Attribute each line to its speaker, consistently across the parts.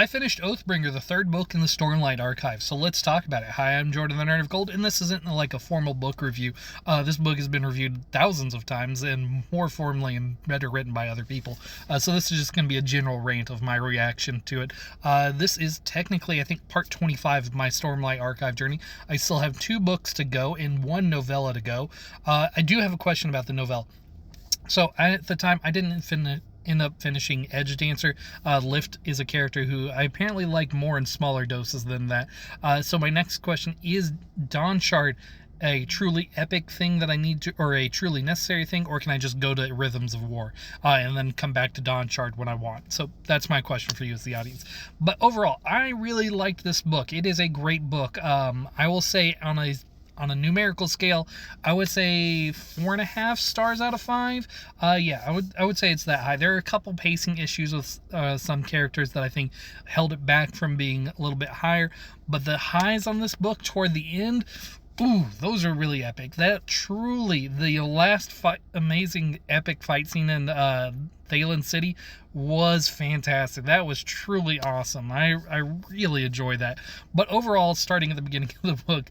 Speaker 1: I finished Oathbringer, the third book in the Stormlight archive, so let's talk about it. Hi, I'm Jordan the Nerd of Gold, and this isn't like a formal book review. This book has been reviewed thousands of times and more formally and better written by other people. So this is just going to be a general rant of my reaction to it. This is technically, I think, part 25 of my Stormlight archive journey. I still have 2 books to go and 1 novella to go. I do have a question about the novella. So at the time, I didn't end up finishing Edge Dancer. Lift is a character who I apparently like more in smaller doses than that. So my next question is, Dawn Shard a truly epic thing that I need to, or a truly necessary thing, or can I just go to Rhythms of War and then come back to Dawn Shard when I want? So that's my question for you as the audience. But overall, I really liked this book. It is a great book. I will say on a numerical scale, I would say 4.5 stars out of 5. Yeah, I would say it's that high. There are a couple pacing issues with some characters that I think held it back from being a little bit higher, but the highs on this book toward the end, ooh, those are really epic. That truly, the last amazing epic fight scene in Thalen City was fantastic. That was truly awesome. I really enjoyed that. But overall, starting at the beginning of the book,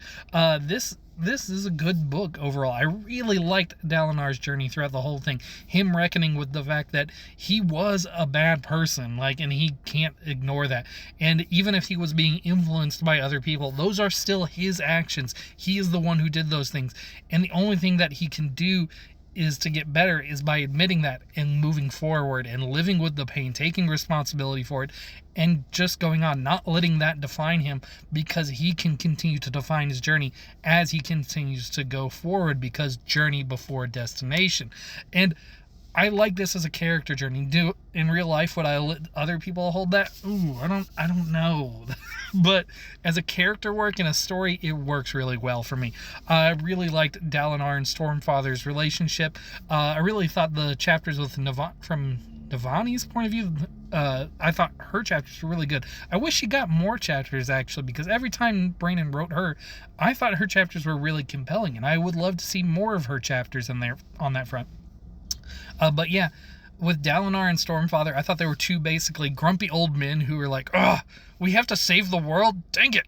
Speaker 1: this is a good book overall. I really liked Dalinar's journey throughout the whole thing. Him reckoning with the fact that he was a bad person, and he can't ignore that. And even if he was being influenced by other people, those are still his actions. He is the one who did those things. And the only thing that he can do is to get better is by admitting that and moving forward and living with the pain, taking responsibility for it, and just going on, not letting that define him, because he can continue to define his journey as he continues to go forward, because journey before destination. And I like this as a character journey. Do in real life would I let other people hold that? Ooh, I don't know. But as a character work in a story, it works really well for me. I really liked Dalinar and Stormfather's relationship. I really thought the chapters with from Navani's point of view, I thought her chapters were really good. I wish she got more chapters, actually, because every time Brandon wrote her, I thought her chapters were really compelling, and I would love to see more of her chapters in there on that front. But yeah, with Dalinar and Stormfather, I thought they were 2 basically grumpy old men who were like, "Ugh, we have to save the world? Dang it!"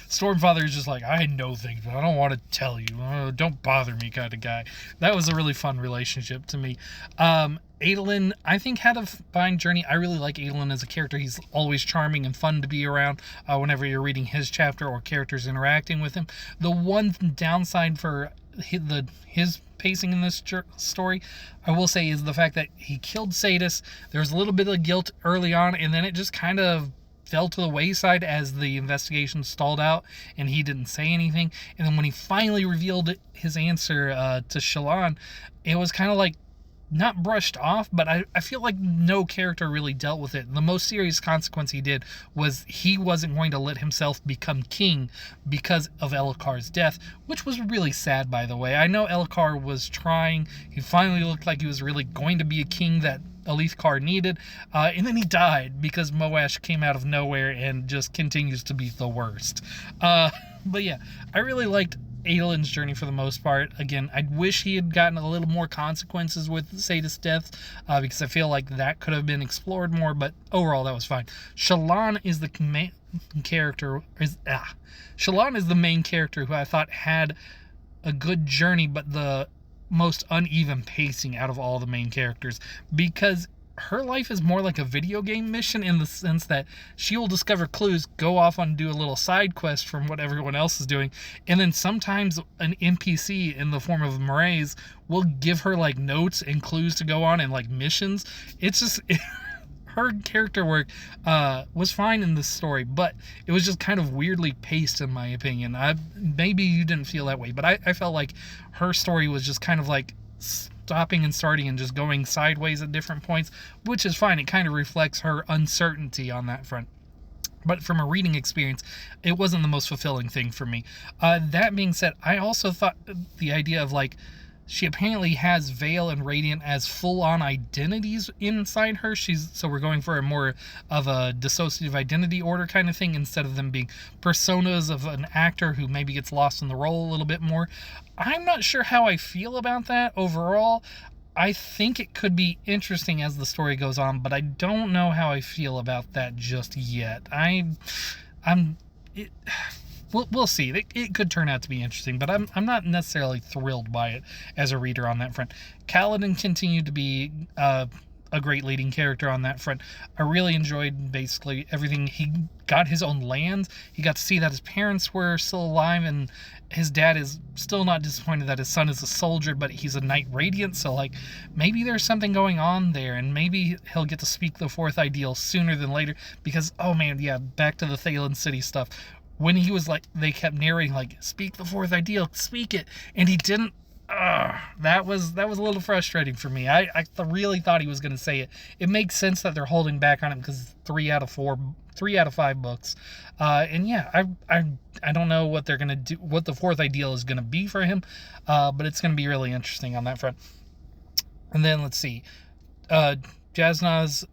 Speaker 1: Stormfather is just like, "I know things, but I don't want to tell you. Don't bother me," kind of guy. That was a really fun relationship to me. Adolin, I think, had a fine journey. I really like Adolin as a character. He's always charming and fun to be around whenever you're reading his chapter or characters interacting with him. The one downside for his pacing in this story, I will say, is the fact that he killed Sadis. There was a little bit of guilt early on, and then it just kind of fell to the wayside as the investigation stalled out and he didn't say anything. And then when he finally revealed his answer to Shallan, it was kind of like not brushed off, but I feel like no character really dealt with it. The most serious consequence he did was he wasn't going to let himself become king because of Elhokar's death, which was really sad, by the way. I know Elhokar was trying. He finally looked like he was really going to be a king that Alethkar needed, and then he died because Moash came out of nowhere and just continues to be the worst. But yeah, I really liked Adolin's journey for the most part. Again, I wish he had gotten a little more consequences with Sadis' death, because I feel like that could have been explored more, but overall that was fine. Shallan is the main character, Shallan is the main character who I thought had a good journey, but the most uneven pacing out of all the main characters, because her life is more like a video game mission in the sense that she will discover clues, go off and do a little side quest from what everyone else is doing, and then sometimes an NPC in the form of Mraize will give her notes and clues to go on and missions. It's just her character work was fine in this story, but it was just kind of weirdly paced, in my opinion. Maybe you didn't feel that way, but I felt like her story was just kind of stopping and starting and just going sideways at different points, which is fine. It kind of reflects her uncertainty on that front. But from a reading experience, it wasn't the most fulfilling thing for me. That being said, I also thought the idea of she apparently has Veil and Radiant as full-on identities inside her. So we're going for a more of a dissociative identity order kind of thing, instead of them being personas of an actor who maybe gets lost in the role a little bit more. I'm not sure how I feel about that overall. I think it could be interesting as the story goes on, but I don't know how I feel about that just yet. I'm it, we'll see. It could turn out to be interesting, but I'm not necessarily thrilled by it as a reader on that front. Kaladin continued to be a great leading character on that front. I really enjoyed basically everything. He got his own land. He got to see that his parents were still alive, and his dad is still not disappointed that his son is a soldier, but he's a knight radiant, so like maybe there's something going on there, and maybe he'll get to speak the fourth ideal sooner than later, because oh man, yeah, back to the Thalen City stuff. When he was like, they kept narrating like, speak the fourth ideal, speak it, and he didn't. That was a little frustrating for me. I really thought he was going to say it. It makes sense that they're holding back on it because 3 out of 5 books, and yeah, I don't know what they're going to do, what the fourth ideal is going to be for him, but it's going to be really interesting on that front. And then let's see, Jasnah's.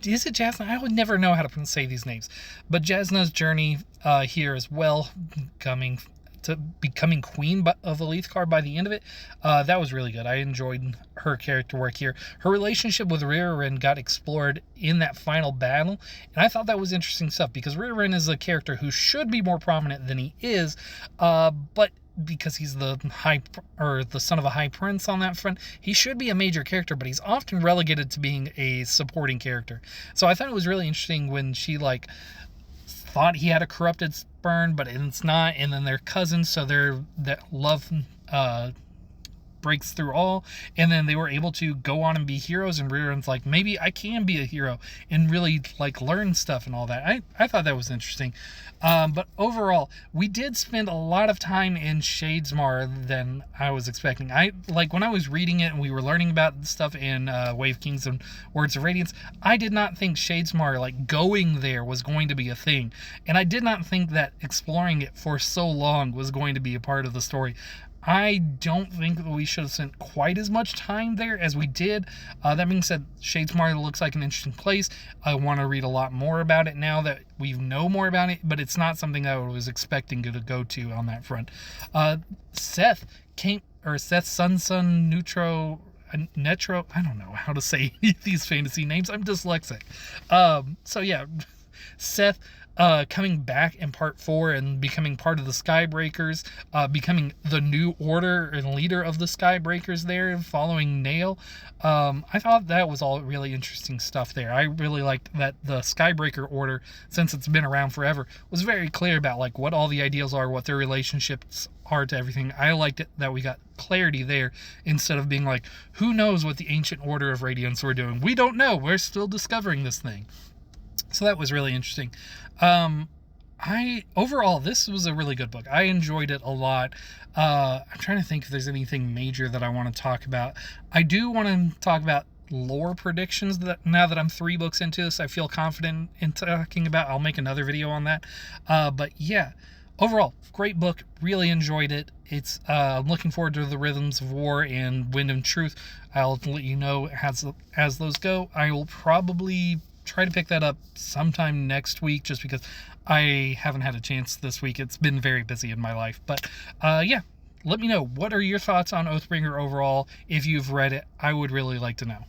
Speaker 1: Is it Jasnah? I would never know how to say these names, but Jasnah's journey here as well, coming to becoming queen of Alethkar by the end of it, that was really good. I enjoyed her character work here. Her relationship with Rioryn got explored in that final battle, and I thought that was interesting stuff, because Rioryn is a character who should be more prominent than he is, but because he's the son of a high prince on that front, he should be a major character, but he's often relegated to being a supporting character. So I thought it was really interesting when she like thought he had a corrupted spurn, but it's not, and then they're cousins, so that love breaks through all, and then they were able to go on and be heroes, and Rioryn's like, maybe I can be a hero and really like learn stuff and all that. I thought that was interesting, but overall we did spend a lot of time in Shadesmar than I was expecting. I like when I was reading it and we were learning about stuff in Wave Kings and Words of Radiance, I did not think Shadesmar, like going there, was going to be a thing, and I did not think that exploring it for so long was going to be a part of the story. I don't think that we should have spent quite as much time there as we did. That being said, Shadesmar looks like an interesting place. I want to read a lot more about it now that we know more about it, but it's not something that I was expecting to go to on that front. Seth's son, Netro, I don't know how to say these fantasy names. I'm dyslexic. So yeah, Seth coming back in part 4 and becoming part of the Skybreakers, becoming the new order and leader of the Skybreakers there, following Nail. I thought that was all really interesting stuff there. I really liked that the Skybreaker order, since it's been around forever, was very clear about like what all the ideals are, what their relationships are to everything. I liked it that we got clarity there, instead of being like, who knows what the ancient order of Radiance were doing? We don't know. We're still discovering this thing. So that was really interesting. Overall, this was a really good book. I enjoyed it a lot. I'm trying to think if there's anything major that I want to talk about. I do want to talk about lore predictions that now that I'm 3 books into this, I feel confident in talking about. I'll make another video on that. But yeah, overall, great book. Really enjoyed it. It's I'm looking forward to the Rhythms of War and Wind and Truth. I'll let you know as those go. I will probably try to pick that up sometime next week, just because I haven't had a chance this week. It's been very busy in my life. But yeah, let me know, what are your thoughts on Oathbringer overall? If you've read it, I would really like to know.